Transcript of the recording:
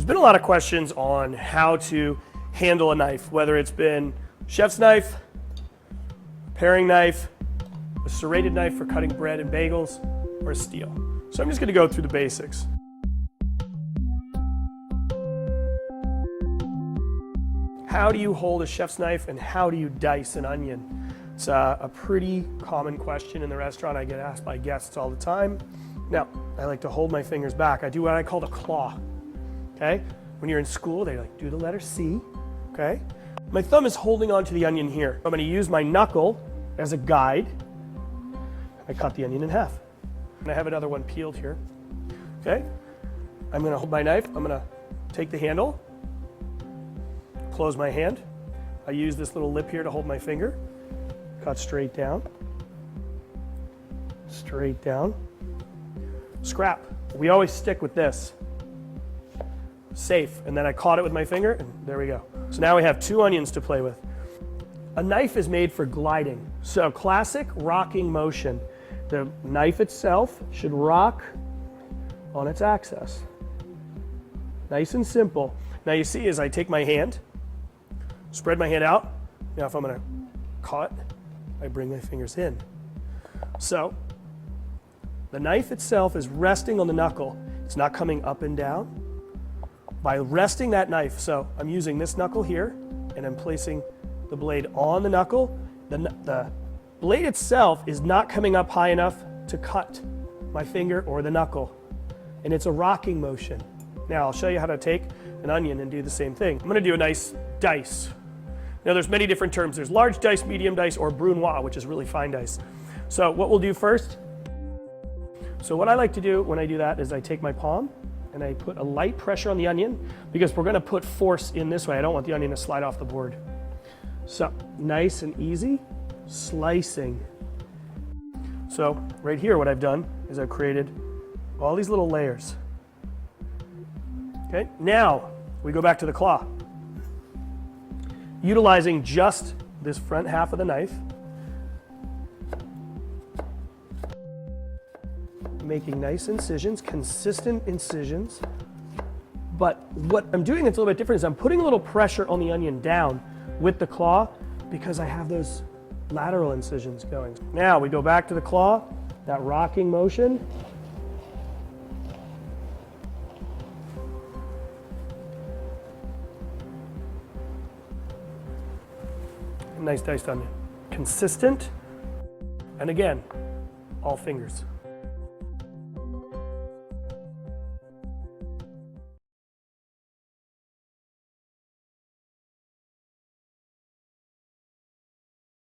There's been a lot of questions on how to handle a knife, whether it's been chef's knife, paring knife, a serrated knife for cutting bread and bagels, or a steel. So I'm just going to go through the basics. How do you hold a chef's knife and how do you dice an onion? It's a pretty common question in the restaurant. I get asked by guests all the time. Now, I like to hold my fingers back. I do what I call the claw, okay? When you're in school, they like do the letter C, okay? My thumb is holding onto the onion here. I'm gonna use my knuckle as a guide. I cut the onion in half. And I have another one peeled here, okay? I'm gonna hold my knife. I'm gonna take the handle, close my hand. I use this little lip here to hold my finger. Cut straight down, scrap. We always stick with this. Safe, and then I caught it with my finger, and there we go. So now we have 2 onions to play with. A knife is made for gliding. So classic rocking motion. The knife itself should rock on its axis. Nice and simple. Now you see as I take my hand, spread my hand out. Now if I'm gonna cut, I bring my fingers in. So the knife itself is resting on the knuckle. It's not coming up and down. By resting that knife, so I'm using this knuckle here and I'm placing the blade on the knuckle. The blade itself is not coming up high enough to cut my finger or the knuckle. And it's a rocking motion. Now I'll show you how to take an onion and do the same thing. I'm gonna do a nice dice. Now there's many different terms. There's large dice, medium dice, or brunoise, which is really fine dice. So what we'll do first, so what I like to do when I do that is I take my palm and I put a light pressure on the onion because we're gonna put force in this way. I don't want the onion to slide off the board. So nice and easy, slicing. So right here what I've done is I've created all these little layers. Okay, now we go back to the claw. Utilizing just this front half of the knife, making nice incisions, consistent incisions. But what I'm doing that's a little bit different is I'm putting a little pressure on the onion down with the claw because I have those lateral incisions going. Now we go back to the claw, that rocking motion. Nice diced onion. Consistent, and again, all fingers.